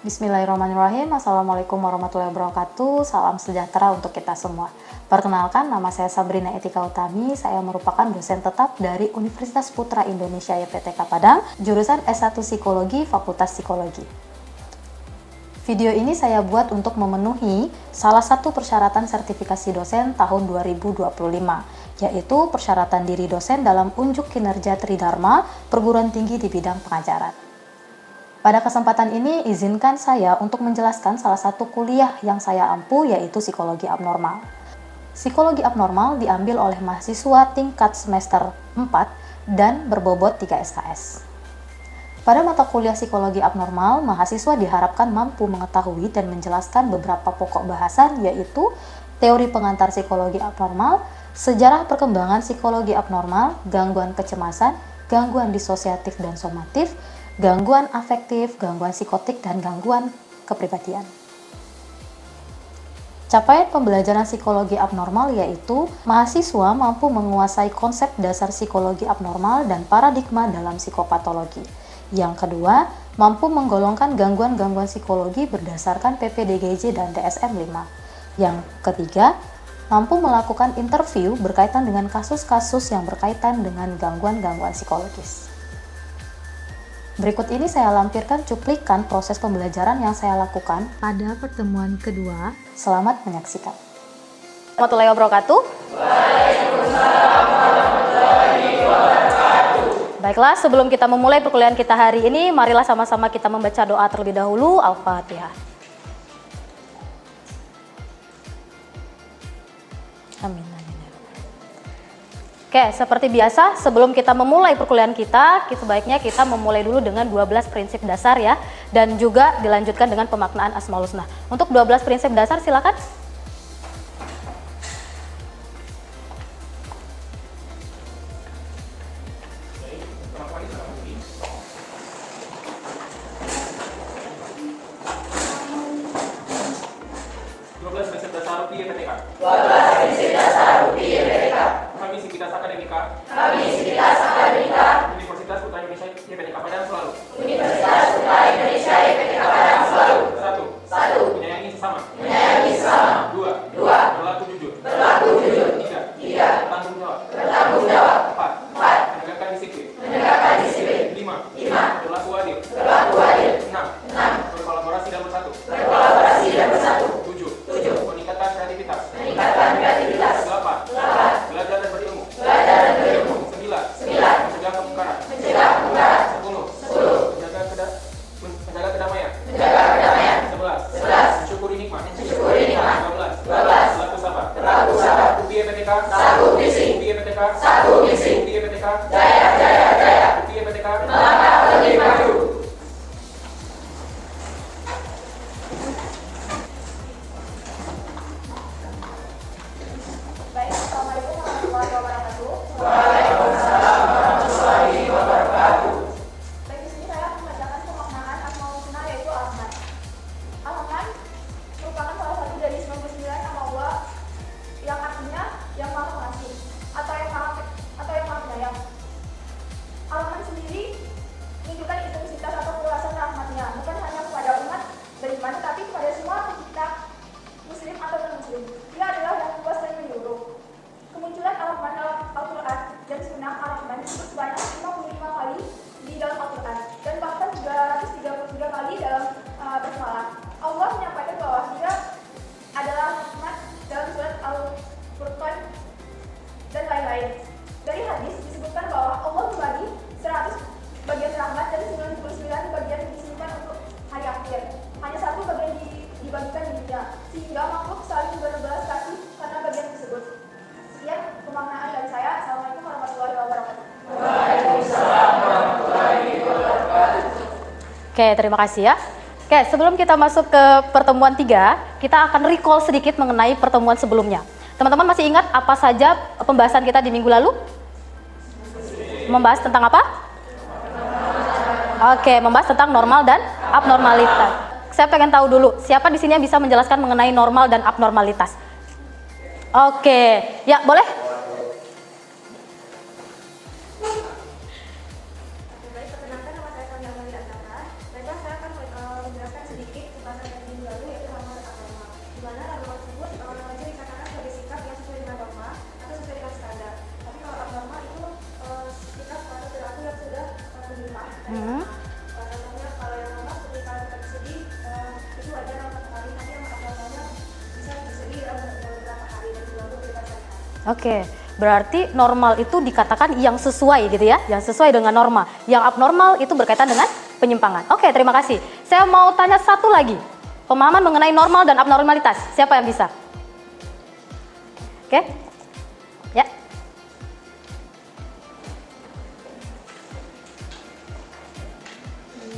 Bismillahirrahmanirrahim. Assalamualaikum warahmatullahi wabarakatuh. Salam sejahtera untuk kita semua. Perkenalkan, nama saya Sabrina Etika Utami. Saya merupakan dosen tetap dari Universitas Putra Indonesia YPTK Padang, jurusan S1 Psikologi, Fakultas Psikologi. Video ini saya buat untuk memenuhi salah satu persyaratan sertifikasi dosen tahun 2025, yaitu persyaratan diri dosen dalam unjuk kinerja Tridharma perguruan tinggi di bidang pengajaran. Pada kesempatan ini, izinkan saya untuk menjelaskan salah satu kuliah yang saya ampu, yaitu Psikologi Abnormal. Psikologi Abnormal diambil oleh mahasiswa tingkat semester 4 dan berbobot 3 SKS. Pada mata kuliah Psikologi Abnormal, mahasiswa diharapkan mampu mengetahui dan menjelaskan beberapa pokok bahasan, yaitu teori pengantar psikologi abnormal, sejarah perkembangan psikologi abnormal, gangguan kecemasan, gangguan disosiatif dan somatif, gangguan afektif, gangguan psikotik, dan gangguan kepribadian. Capaian pembelajaran psikologi abnormal yaitu mahasiswa mampu menguasai konsep dasar psikologi abnormal dan paradigma dalam psikopatologi. Yang kedua, mampu menggolongkan gangguan-gangguan psikologi berdasarkan PPDGJ dan DSM-5. Yang ketiga, mampu melakukan interview berkaitan dengan kasus-kasus yang berkaitan dengan gangguan-gangguan psikologis. Berikut ini saya lampirkan cuplikan proses pembelajaran yang saya lakukan pada pertemuan kedua. Selamat menyaksikan. Warahmatullahi wabarakatuh. Waalaikumsalam warahmatullahi wabarakatuh. Baiklah, sebelum kita memulai perkuliahan kita hari ini, marilah sama-sama kita membaca doa terlebih dahulu. Al-Fatihah. Amin. Oke, seperti biasa, sebelum kita memulai perkuliahan kita, sebaiknya kita memulai dulu dengan 12 prinsip dasar ya, dan juga dilanjutkan dengan pemaknaan Asmaul Husna. Untuk 12 prinsip dasar silakan. Universitas Putra Indonesia YPTK Padang selalu. Universitas Putra Indonesia YPTK Padang selalu. 1. Menyayangi sesama. Dua. Berlaku jujur. 3. Bertanggung jawab. 4. Menegakkan disiplin. 5. Berlaku adil. 6. Berkolaborasi dan bersatu. 7. Meningkatkan kreativitas. 8. Belajar dan berilmu. 9. Mencegah kemungkaran. 10. Menjaga kedamaian. 11. Mensyukuri nikmat. 12. Berlaku sabar. 1 YPTK. 1 visi. YPTK. 1 misi. YPTK. Jaya. YPTK. Melangkah lebih maju. Baik, Assalamualaikum warahmatullahi wabarakatuh. Waalaikumsalam warahmatullahi wabarakatuh. Baik, di sini saya akan membacakan pemaknaan Asmaul Husna yaitu Ar-Rahman. Ar-Rahman merupakan salah satu dari 99 nama Allah yang artinya yang maha pengasih atau yang maha penyayang. Ar-Rahman sendiri menunjukkan intensitas atau keluasan rahmatnya bukan hanya kepada umat beriman tetapi kepada semua pencipta muslim atau non-muslim. Dia adalah yang luas dan menyeluruh. Kemunculan Ar-Rahman dalam Al-Quran dan Sunnah Ar-Rahman disebut sebanyak 55 kali di dalam Al-Quran dan bahkan 333 kali dalam basmalah. Allah menyampaikan bahwa dia adalah rahmat dalam surat Al-Furqan dan lain-lain. Dari hadis disebutkan bahwa Allah membagi 100 bagian rahmat dan 99 bagian disimpan untuk hari akhir. Hanya 1 bagian dibagikan di dunia, sehingga makhluk saling berbelas kasih karena bagian tersebut. Sekian pemaknaan dari saya. Assalamualaikum warahmatullahi wabarakatuh. Waalaikumsalam warahmatullahi wabarakatuh. Oke, terima kasih ya. Oke, sebelum kita masuk ke pertemuan 3, kita akan recall sedikit mengenai pertemuan sebelumnya. Teman-teman masih ingat apa saja pembahasan kita di minggu lalu? Membahas tentang apa? Oke, membahas tentang normal dan abnormalitas. Saya pengen tahu dulu, siapa di sini yang bisa menjelaskan mengenai normal dan abnormalitas? Oke, ya boleh? Baik, perkenalkan nama saya Sandra Mali Antara. Baiklah, saya akan menjelaskan sedikit Oke, berarti normal itu dikatakan yang sesuai gitu ya, yang sesuai dengan norma. Yang abnormal itu berkaitan dengan penyimpangan. Oke, terima kasih. Saya mau tanya satu lagi, pemahaman mengenai normal dan abnormalitas. Siapa yang bisa? Oke, ya.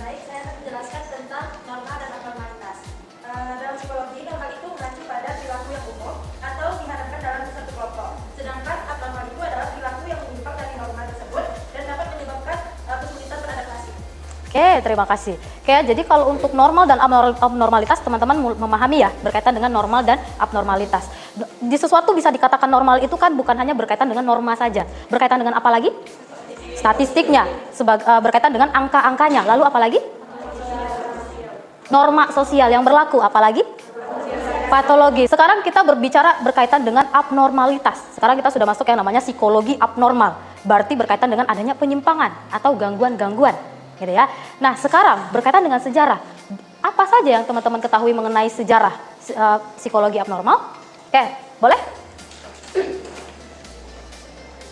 Baik, saya akan menjelaskan tentang norma dan abnormalitas. Dalam psikologi, norma itu mengacu pada perilaku yang umum atau dihadapkan dalam satu kelompok. Sedangkan abnormal itu adalah perilaku yang menyimpang dari norma tersebut dan dapat menyebabkan kesulitan beradaptasi. Oke, terima kasih. Oke, jadi kalau untuk normal dan abnormalitas, teman-teman memahami ya, berkaitan dengan normal dan abnormalitas. Di sesuatu bisa dikatakan normal itu kan bukan hanya berkaitan dengan norma saja. Berkaitan dengan apa lagi? Statistiknya, berkaitan dengan angka-angkanya. Lalu apa lagi? Norma sosial yang berlaku, apalagi? Patologi. Sekarang kita berbicara berkaitan dengan abnormalitas. Sekarang kita sudah masuk yang namanya psikologi abnormal. Berarti berkaitan dengan adanya penyimpangan atau gangguan-gangguan, gitu ya. Nah, sekarang berkaitan dengan sejarah. Apa saja yang teman-teman ketahui mengenai sejarah psikologi abnormal? Oke, boleh?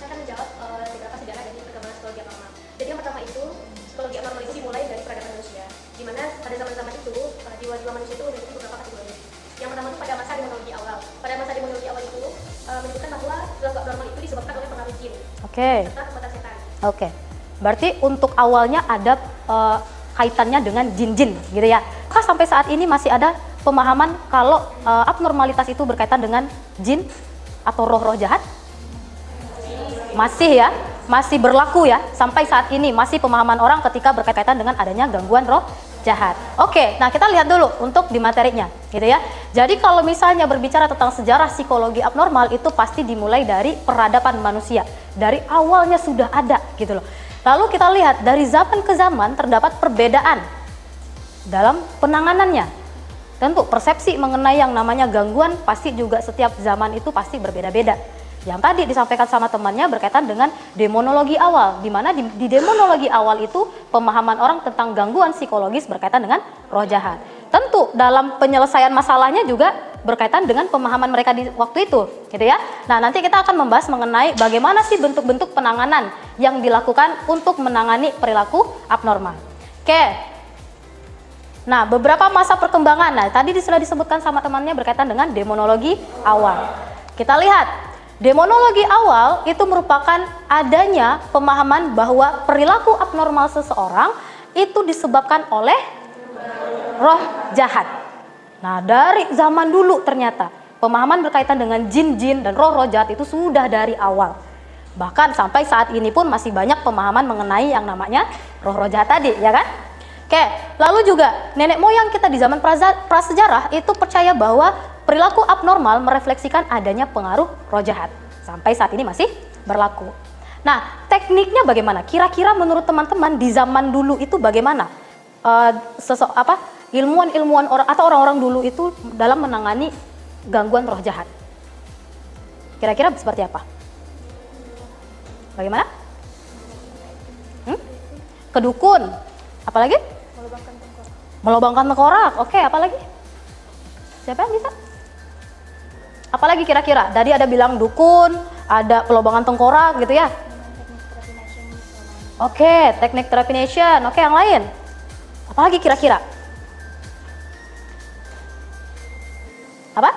Saya akan menjawab beberapa sejarah dari perkembangan psikologi abnormal. Jadi yang pertama itu, psikologi abnormal itu dimulai dari peradaban manusia, di mana pada zaman-zaman itu jiwa-jiwa manusia itu memiliki beberapa kategori. Yang pertama itu pada masa demonologi awal. Pada masa demonologi awal itu menyebutkan bahwa perilaku abnormal itu disebabkan oleh pengaruh jin Oke. serta kekuatan setan. Oke. Berarti untuk awalnya ada kaitannya dengan jin-jin, gitu ya. Kah sampai saat ini masih ada pemahaman kalau abnormalitas itu berkaitan dengan jin atau roh-roh jahat? Masih ya, masih berlaku ya, sampai saat ini masih pemahaman orang ketika berkaitan dengan adanya gangguan roh jahat. Oke, nah kita lihat dulu untuk di materinya, gitu ya. Jadi kalau misalnya berbicara tentang sejarah psikologi abnormal itu pasti dimulai dari peradaban manusia, dari awalnya sudah ada, gitu loh. Lalu kita lihat dari zaman ke zaman terdapat perbedaan dalam penanganannya. Tentu persepsi mengenai yang namanya gangguan pasti juga setiap zaman itu pasti berbeda-beda. Yang tadi disampaikan sama temannya berkaitan dengan demonologi awal, di mana di demonologi awal itu pemahaman orang tentang gangguan psikologis berkaitan dengan roh jahat. Tentu dalam penyelesaian masalahnya juga berkaitan dengan pemahaman mereka di waktu itu, gitu ya. Nah, nanti kita akan membahas mengenai bagaimana sih bentuk-bentuk penanganan yang dilakukan untuk menangani perilaku abnormal. Oke. Nah, beberapa masa perkembangan. Nah, tadi sudah disebutkan sama temannya berkaitan dengan demonologi awal. Kita lihat, demonologi awal itu merupakan adanya pemahaman bahwa perilaku abnormal seseorang itu disebabkan oleh roh jahat. Nah, dari zaman dulu ternyata pemahaman berkaitan dengan jin-jin dan roh-roh jahat itu sudah dari awal. Bahkan sampai saat ini pun masih banyak pemahaman mengenai yang namanya roh-roh jahat tadi, ya kan? Oke, lalu juga nenek moyang kita di zaman prasejarah itu percaya bahwa perilaku abnormal merefleksikan adanya pengaruh roh jahat. Sampai saat ini masih berlaku. Nah, tekniknya bagaimana? Kira-kira menurut teman-teman di zaman dulu itu bagaimana? Ilmuwan-ilmuwan atau orang-orang dulu itu dalam menangani gangguan roh jahat. Kira-kira seperti apa? Bagaimana? Kedukun. Apalagi? Melobangkan tengkorak. Oke, apalagi? Siapa yang bisa? Apalagi kira-kira? Tadi ada bilang dukun, ada pelobangan tengkorak gitu ya. Oke, teknik trepanation. Oke, yang lain? Apalagi kira-kira? Apa?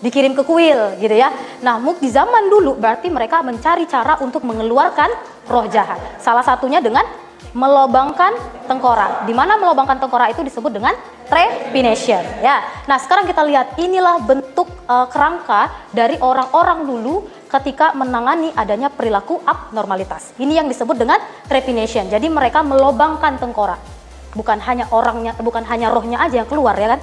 Dikirim ke kuil gitu ya. Nah, di zaman dulu berarti mereka mencari cara untuk mengeluarkan roh jahat. Salah satunya dengan melobangkan tengkorak. Di mana melobangkan tengkorak itu disebut dengan trepanation ya. Nah, sekarang kita lihat inilah bentuk kerangka dari orang-orang dulu ketika menangani adanya perilaku abnormalitas. Ini yang disebut dengan trepanation. Jadi mereka melobangkan tengkorak. Bukan hanya rohnya aja yang keluar ya kan?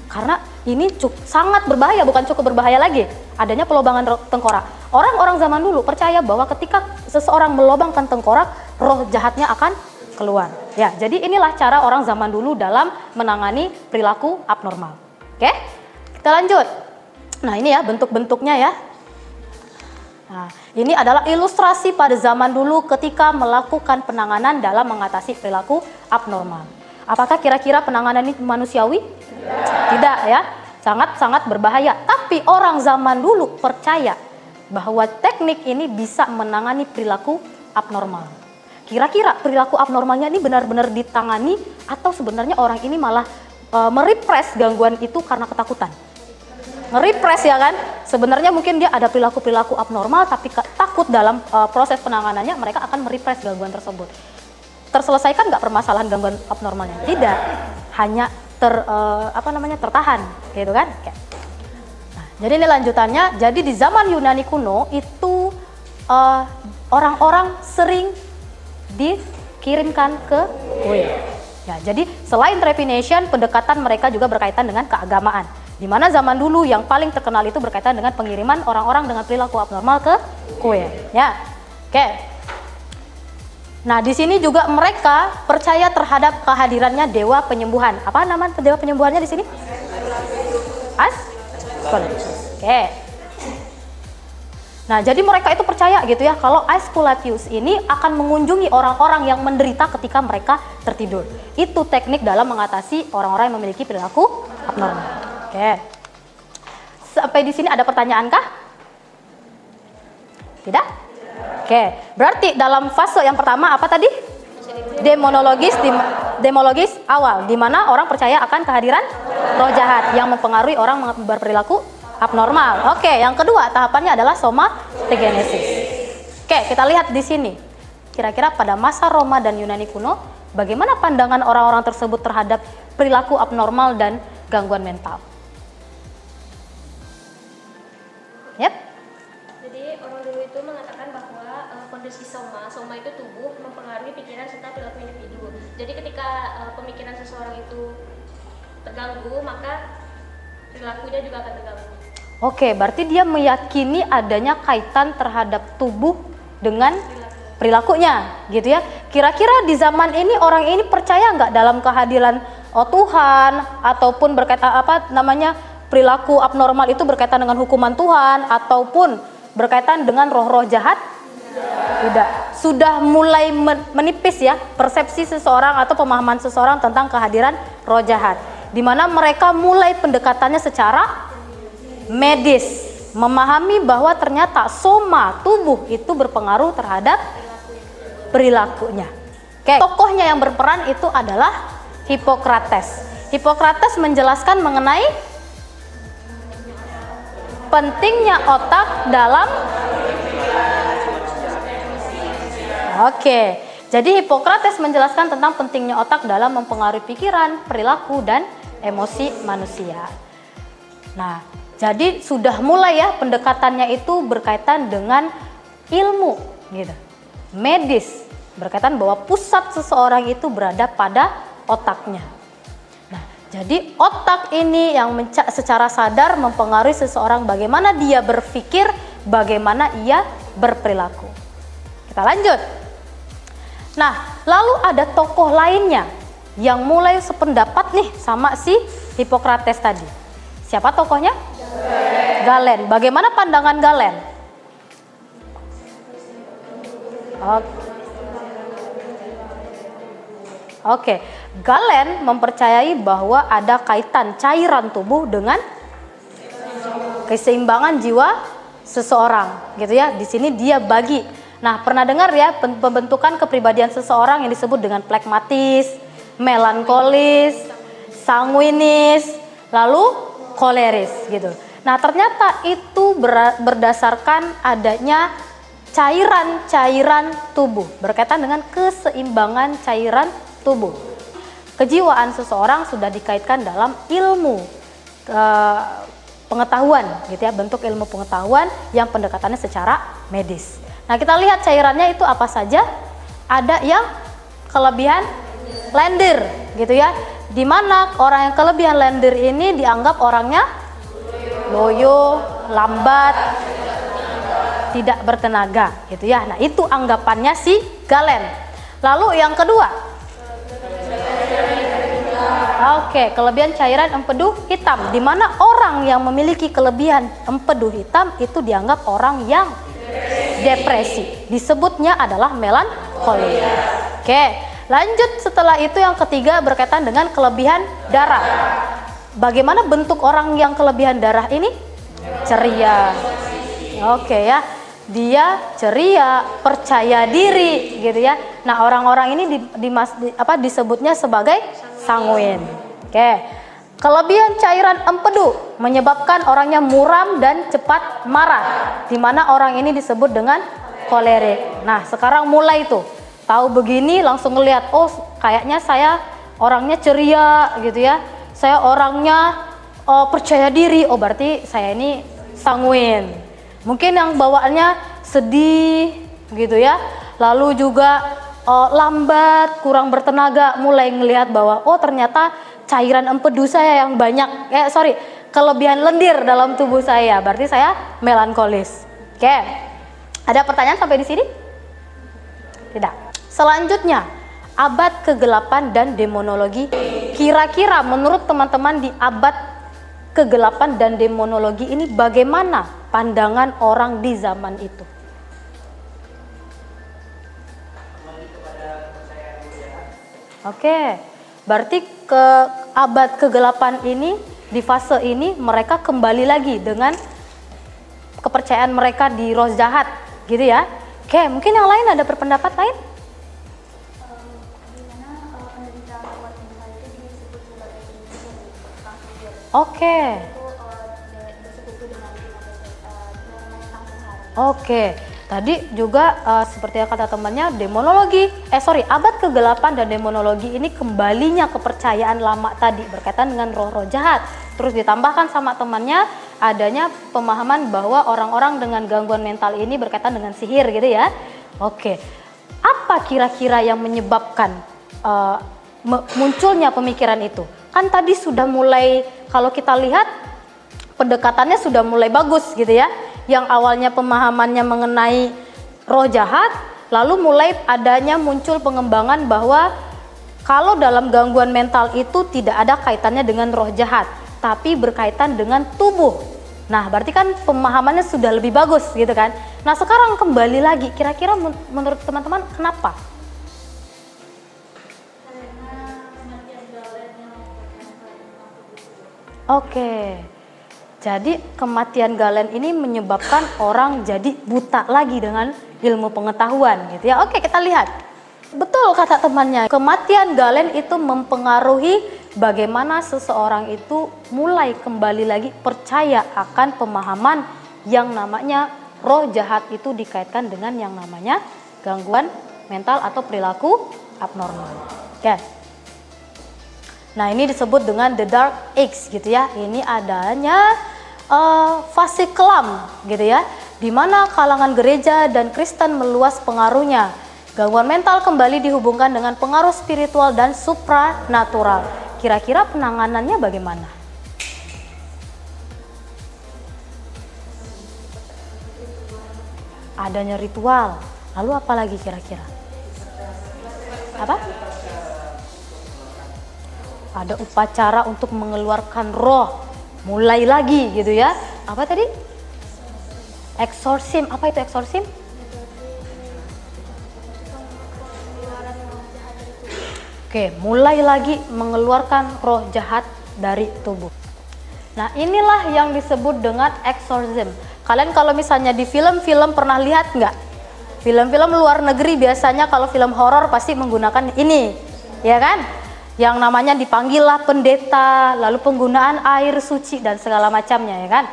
Karena ini sangat berbahaya, bukan cukup berbahaya lagi. Adanya pelobangan tengkorak. Orang-orang zaman dulu percaya bahwa ketika seseorang melobangkan tengkorak, roh jahatnya akan keluar. Ya, jadi inilah cara orang zaman dulu dalam menangani perilaku abnormal. Oke, kita lanjut. Nah, ini ya bentuk-bentuknya ya. Nah, ini adalah ilustrasi pada zaman dulu ketika melakukan penanganan dalam mengatasi perilaku abnormal. Apakah kira-kira penanganan ini manusiawi? Tidak ya, sangat-sangat berbahaya. Tapi orang zaman dulu percaya bahwa teknik ini bisa menangani perilaku abnormal. Kira-kira perilaku abnormalnya ini benar-benar ditangani atau sebenarnya orang ini malah merepress gangguan itu karena ketakutan? Nge-repress ya kan? Sebenarnya mungkin dia ada perilaku-perilaku abnormal tapi takut dalam proses penanganannya mereka akan merepress gangguan tersebut. Terselesaikan nggak permasalahan gangguan abnormalnya? Tidak, hanya tertahan, gitu kan? Oke. Nah, jadi ini lanjutannya. Jadi di zaman Yunani kuno itu orang-orang sering dikirimkan ke kuil. Ya, jadi selain trepanation, pendekatan mereka juga berkaitan dengan keagamaan. Di mana zaman dulu yang paling terkenal itu berkaitan dengan pengiriman orang-orang dengan perilaku abnormal ke kuil. Ya, oke. Nah, di sini juga mereka percaya terhadap kehadirannya dewa penyembuhan. Apa nama dewa penyembuhannya di sini? Asclepius. Oke. Nah, jadi mereka itu percaya gitu ya kalau Asclepius ini akan mengunjungi orang-orang yang menderita ketika mereka tertidur. Itu teknik dalam mengatasi orang-orang yang memiliki perilaku abnormal. Oke. Sampai di sini ada pertanyaan kah? Tidak? Oke. Berarti dalam fase yang pertama apa tadi? Demologis awal, di mana orang percaya akan kehadiran roh jahat yang mempengaruhi orang berperilaku abnormal. Oke, yang kedua tahapannya adalah somatogenesis. Oke, kita lihat di sini. Kira-kira pada masa Roma dan Yunani kuno, bagaimana pandangan orang-orang tersebut terhadap perilaku abnormal dan gangguan mental? Yep. Jadi orang dulu itu mengatakan bahwa kondisi soma itu tubuh mempengaruhi pikiran serta perilaku individu. Jadi ketika pemikiran seseorang itu terganggu, maka perilakunya juga akan terganggu. Oke, berarti dia meyakini adanya kaitan terhadap tubuh dengan perilakunya, gitu ya. Kira-kira di zaman ini orang ini percaya nggak dalam kehadiran Tuhan ataupun berkaitan perilaku abnormal itu berkaitan dengan hukuman Tuhan ataupun berkaitan dengan roh-roh jahat? Tidak. Sudah mulai menipis ya persepsi seseorang atau pemahaman seseorang tentang kehadiran roh jahat. Di mana mereka mulai pendekatannya secara medis, memahami bahwa ternyata soma tubuh itu berpengaruh terhadap perilakunya. Oke, tokohnya yang berperan itu adalah Hippocrates. Hippocrates menjelaskan mengenai pentingnya otak dalam jadi Hippocrates menjelaskan tentang pentingnya otak dalam mempengaruhi pikiran, perilaku, dan emosi manusia. Nah, jadi sudah mulai ya pendekatannya itu berkaitan dengan ilmu gitu. Medis, berkaitan bahwa pusat seseorang itu berada pada otaknya. Nah, jadi otak ini yang secara sadar mempengaruhi seseorang bagaimana dia berpikir, bagaimana ia berperilaku. Kita lanjut. Nah, lalu ada tokoh lainnya yang mulai sependapat nih sama si Hippocrates tadi. Siapa tokohnya? Galen. Bagaimana pandangan Galen? Oke. Galen mempercayai bahwa ada kaitan cairan tubuh dengan keseimbangan jiwa seseorang, gitu ya. Di sini dia bagi. Nah, pernah dengar ya pembentukan kepribadian seseorang yang disebut dengan plekmatis, melankolis, sanguinis, lalu koleris gitu. Nah, ternyata itu berdasarkan adanya cairan-cairan tubuh, berkaitan dengan keseimbangan cairan tubuh. Kejiwaan seseorang sudah dikaitkan dalam ilmu pengetahuan gitu ya, bentuk ilmu pengetahuan yang pendekatannya secara medis. Nah, kita lihat cairannya itu apa saja. Ada yang kelebihan lendir gitu ya. Di mana orang yang kelebihan lendir ini dianggap orangnya loyo, lambat, tidak bertenaga gitu ya. Nah, itu anggapannya si Galen. Lalu yang kedua. Kelebihan cairan empedu hitam, di mana orang yang memiliki kelebihan empedu hitam itu dianggap orang yang depresi. Disebutnya adalah melankoli. Lanjut setelah itu yang ketiga berkaitan dengan kelebihan darah. Bagaimana bentuk orang yang kelebihan darah ini? Ceria, Oke ya. Dia ceria, percaya diri gitu ya. Nah, orang-orang ini disebutnya sebagai sanguin. Oke. Kelebihan cairan empedu menyebabkan orangnya muram dan cepat marah, di mana orang ini disebut dengan kolerik. Nah, sekarang mulai tuh tahu begini langsung ngelihat, oh kayaknya saya orangnya ceria gitu ya. Saya orangnya percaya diri, oh berarti saya ini sanguin. Mungkin yang bawaannya sedih gitu ya, lalu juga lambat, kurang bertenaga, mulai ngelihat bahwa oh ternyata cairan empedu saya yang banyak, kelebihan lendir dalam tubuh saya, berarti saya melankolis. Oke, ada pertanyaan sampai di sini? Tidak. Selanjutnya, abad kegelapan dan demonologi. Kira-kira menurut teman-teman di abad kegelapan dan demonologi ini bagaimana pandangan orang di zaman itu? Oke, berarti ke abad kegelapan ini, di fase ini mereka kembali lagi dengan kepercayaan mereka di roh jahat, gitu ya. Oke, mungkin yang lain ada berpendapat lain? Penderita gangguan mental itu disebut sebagai sihir. Oke. Bersekutu dengan Oke, tadi juga seperti yang kata temannya, abad kegelapan dan demonologi ini kembalinya kepercayaan lama tadi berkaitan dengan roh-roh jahat. Terus ditambahkan sama temannya adanya pemahaman bahwa orang-orang dengan gangguan mental ini berkaitan dengan sihir gitu ya. Oke, apa kira-kira yang menyebabkan munculnya pemikiran itu? Kan tadi sudah mulai, kalau kita lihat pendekatannya sudah mulai bagus gitu ya. Yang awalnya pemahamannya mengenai roh jahat, lalu mulai adanya muncul pengembangan bahwa kalau dalam gangguan mental itu tidak ada kaitannya dengan roh jahat, tapi berkaitan dengan tubuh. Nah, berarti kan pemahamannya sudah lebih bagus gitu kan. Nah, sekarang kembali lagi, kira-kira menurut teman-teman kenapa? Oke. Jadi kematian Galen ini menyebabkan orang jadi buta lagi dengan ilmu pengetahuan gitu ya. Oke, kita lihat. Betul kata temannya, kematian Galen itu mempengaruhi bagaimana seseorang itu mulai kembali lagi percaya akan pemahaman yang namanya roh jahat itu dikaitkan dengan yang namanya gangguan mental atau perilaku abnormal. Oke. Nah, ini disebut dengan the dark age gitu ya. Ini adanya fase kelam gitu ya, di mana kalangan gereja dan Kristen meluas pengaruhnya. Gangguan mental kembali dihubungkan dengan pengaruh spiritual dan supranatural. Kira-kira penanganannya bagaimana? Adanya ritual. Lalu apa lagi kira-kira? Apa? Ada upacara untuk mengeluarkan roh. Mulai lagi gitu ya. Apa tadi? Eksorsim. Apa itu eksorsim? Oke, mulai lagi mengeluarkan roh jahat dari tubuh. Nah, inilah yang disebut dengan eksorsism. Kalian kalau misalnya di film-film pernah lihat nggak? Film-film luar negeri biasanya kalau film horor pasti menggunakan ini, ya kan? Yang namanya dipanggillah pendeta, lalu penggunaan air suci dan segala macamnya, ya kan?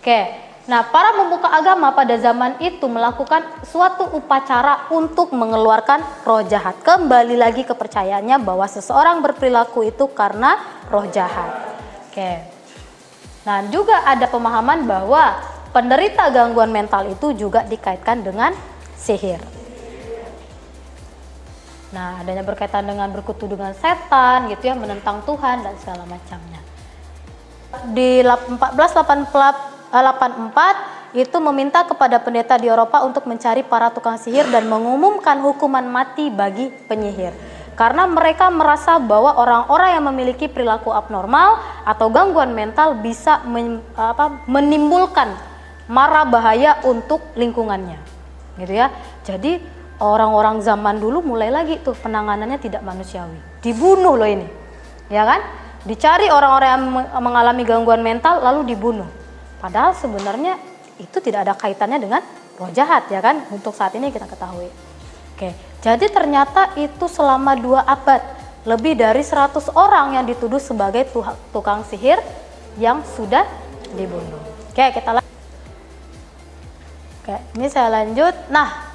Oke, nah para pemuka agama pada zaman itu melakukan suatu upacara untuk mengeluarkan roh jahat. Kembali lagi kepercayaannya bahwa seseorang berperilaku itu karena roh jahat. Oke, nah juga ada pemahaman bahwa penderita gangguan mental itu juga dikaitkan dengan sihir. Nah, adanya berkaitan dengan berkutu dengan setan gitu ya, menentang Tuhan dan segala macamnya. Di 1484 itu meminta kepada pendeta di Eropa untuk mencari para tukang sihir dan mengumumkan hukuman mati bagi penyihir. Karena mereka merasa bahwa orang-orang yang memiliki perilaku abnormal atau gangguan mental bisa menimbulkan mara bahaya untuk lingkungannya. Gitu ya. Jadi orang-orang zaman dulu mulai lagi tuh penanganannya tidak manusiawi. Dibunuh loh ini. Ya kan? Dicari orang-orang yang mengalami gangguan mental lalu dibunuh. Padahal sebenarnya itu tidak ada kaitannya dengan roh jahat ya kan, untuk saat ini kita ketahui. Oke, jadi ternyata itu selama 2 abad lebih dari 100 orang yang dituduh sebagai tukang sihir yang sudah dibunuh. Oke, ini saya lanjut. Nah,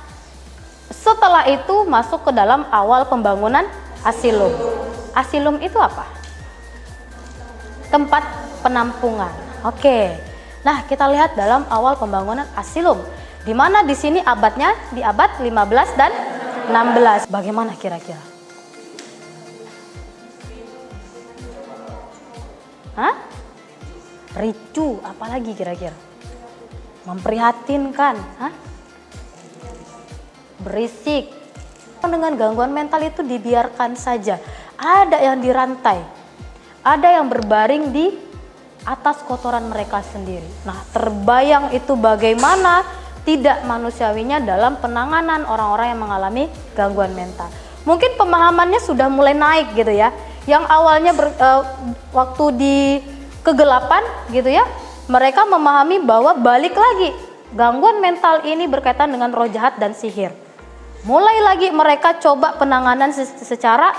setelah itu masuk ke dalam awal pembangunan Asilum. Asilum itu apa? Tempat penampungan. Oke. Nah, kita lihat dalam awal pembangunan Asilum, di mana di sini abadnya di abad 15 dan 16. Bagaimana kira-kira? Hah? Ricu, apalagi kira-kira? Memprihatinkan, hah? Berisik. Dengan gangguan mental itu dibiarkan saja. Ada yang dirantai, ada yang berbaring di atas kotoran mereka sendiri. Nah, terbayang itu bagaimana tidak manusiawinya dalam penanganan orang-orang yang mengalami gangguan mental. Mungkin pemahamannya sudah mulai naik gitu ya. Yang awalnya waktu di kegelapan gitu ya, mereka memahami bahwa balik lagi gangguan mental ini berkaitan dengan roh jahat dan sihir. Mulai lagi mereka coba penanganan secara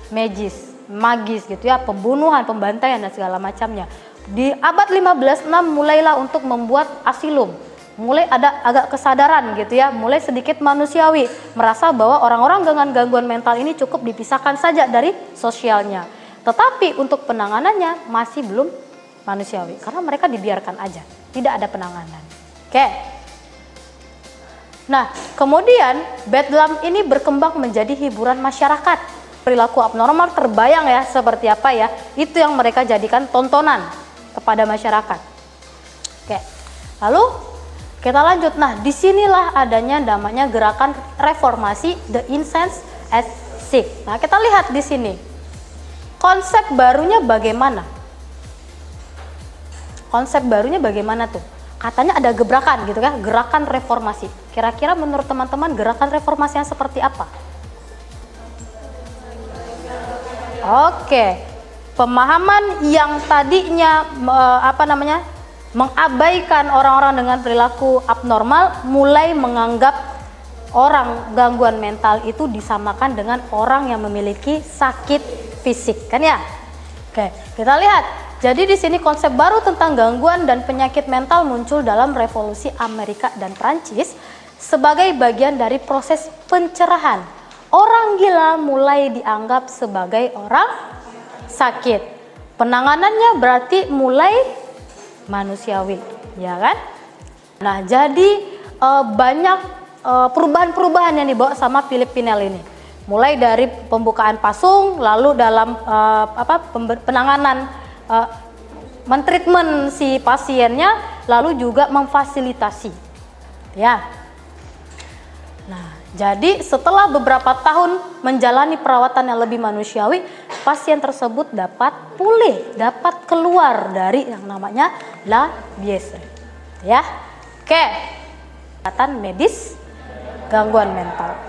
magis gitu ya, pembunuhan, pembantaian dan segala macamnya. Di abad 15-6 mulailah untuk membuat Asilum. Mulai ada agak kesadaran gitu ya, mulai sedikit manusiawi, merasa bahwa orang-orang dengan gangguan mental ini cukup dipisahkan saja dari sosialnya. Tetapi untuk penanganannya masih belum manusiawi, karena mereka dibiarkan aja, tidak ada penanganan. Oke. Nah, kemudian bedlam ini berkembang menjadi hiburan masyarakat. Perilaku abnormal terbayang ya seperti apa ya, itu yang mereka jadikan tontonan kepada masyarakat. Oke, lalu kita lanjut. Nah, disinilah adanya namanya gerakan reformasi, the incense as sick. Nah, kita lihat di sini konsep barunya bagaimana? Konsep barunya bagaimana tuh? Katanya ada gebrakan gitu kan, gerakan reformasi. Kira-kira menurut teman-teman gerakan reformasi yang seperti apa? Oke, pemahaman yang tadinya mengabaikan orang-orang dengan perilaku abnormal mulai menganggap orang gangguan mental itu disamakan dengan orang yang memiliki sakit fisik, kan ya? Oke, kita lihat. Jadi di sini konsep baru tentang gangguan dan penyakit mental muncul dalam Revolusi Amerika dan Prancis sebagai bagian dari proses pencerahan. Orang gila mulai dianggap sebagai orang sakit. Penanganannya berarti mulai manusiawi, ya kan? Nah, jadi banyak perubahan-perubahan yang dibawa sama Philip Pinel ini. Mulai dari pembukaan pasung, lalu dalam penanganan mentreatment si pasiennya, lalu juga memfasilitasi. Ya. Nah, jadi setelah beberapa tahun menjalani perawatan yang lebih manusiawi, pasien tersebut dapat pulih, dapat keluar dari yang namanya la biese. Ya. Oke. Pendekatan medis gangguan mental.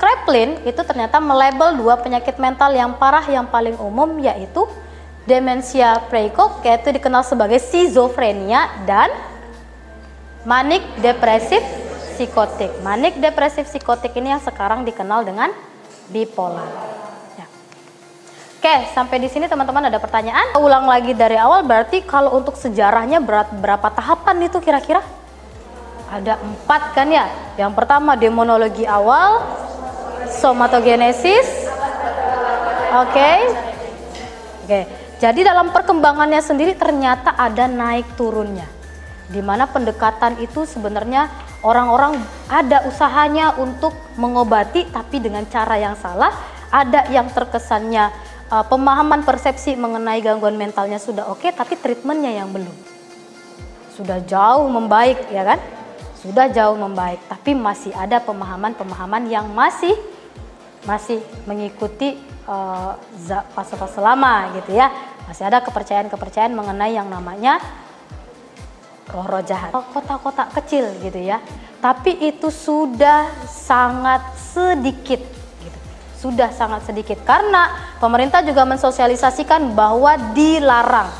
Kraepelin itu ternyata melabel 2 penyakit mental yang parah yang paling umum, yaitu demensia praecox, yaitu dikenal sebagai skizofrenia, dan manik depresif psikotik. Manik depresif psikotik ini yang sekarang dikenal dengan bipolar. Ya. Oke, sampai di sini teman-teman ada pertanyaan? Ulang lagi dari awal, berarti kalau untuk sejarahnya berapa tahapan itu kira-kira? Ada 4 kan ya? Yang pertama demonologi awal, somatogenesis. Oke. Jadi dalam perkembangannya sendiri ternyata ada naik turunnya. Di mana pendekatan itu sebenarnya orang-orang ada usahanya untuk mengobati tapi dengan cara yang salah. Ada yang terkesannya pemahaman persepsi mengenai gangguan mentalnya sudah oke, tapi treatmentnya yang belum. Sudah jauh membaik ya kan? Sudah jauh membaik, tapi masih ada pemahaman-pemahaman yang masih mengikuti fase-fase lama gitu ya. Masih ada kepercayaan-kepercayaan mengenai yang namanya roh-roh jahat. Kota-kota kecil gitu ya. Tapi itu sudah sangat sedikit gitu. Sudah sangat sedikit karena pemerintah juga mensosialisasikan bahwa dilarang.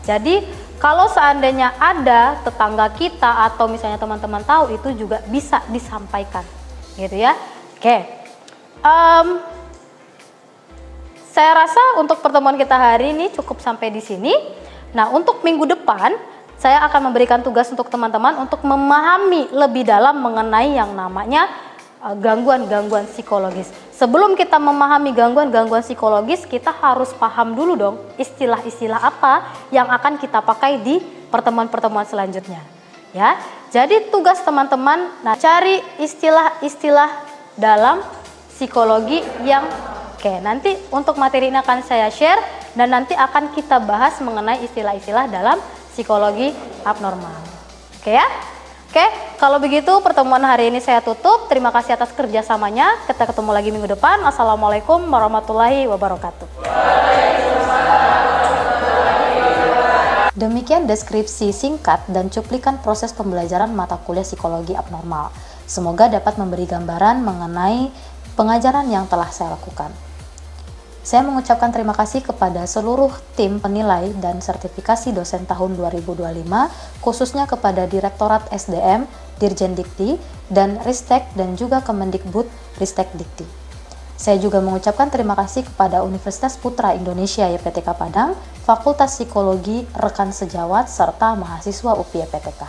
Jadi Kalau seandainya ada tetangga kita atau misalnya teman-teman tahu, itu juga bisa disampaikan, gitu ya. Oke, saya rasa untuk pertemuan kita hari ini cukup sampai di sini. Nah, untuk minggu depan saya akan memberikan tugas untuk teman-teman untuk memahami lebih dalam mengenai yang namanya gangguan-gangguan psikologis. Sebelum kita memahami gangguan-gangguan psikologis, kita harus paham dulu dong istilah-istilah apa yang akan kita pakai di pertemuan-pertemuan selanjutnya. Ya, jadi tugas teman-teman, nah cari istilah-istilah dalam psikologi yang nanti untuk materi ini akan saya share dan nanti akan kita bahas mengenai istilah-istilah dalam psikologi abnormal. Oke ya? Oke, kalau begitu pertemuan hari ini saya tutup. Terima kasih atas kerjasamanya. Kita ketemu lagi minggu depan. Assalamualaikum warahmatullahi wabarakatuh. Demikian deskripsi singkat dan cuplikan proses pembelajaran mata kuliah psikologi abnormal. Semoga dapat memberi gambaran mengenai pengajaran yang telah saya lakukan. Saya mengucapkan terima kasih kepada seluruh tim penilai dan sertifikasi dosen tahun 2025, khususnya kepada Direktorat SDM, Dirjen Dikti, dan Ristek dan juga Kemendikbud Ristek Dikti. Saya juga mengucapkan terima kasih kepada Universitas Putra Indonesia YPTK Padang, Fakultas Psikologi, rekan sejawat, serta mahasiswa UPI YPTK.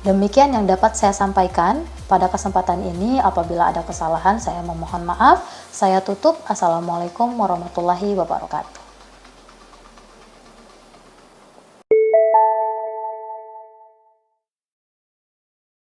Demikian yang dapat saya sampaikan pada kesempatan ini. Apabila ada kesalahan, saya memohon maaf. Saya tutup. Assalamualaikum warahmatullahi wabarakatuh.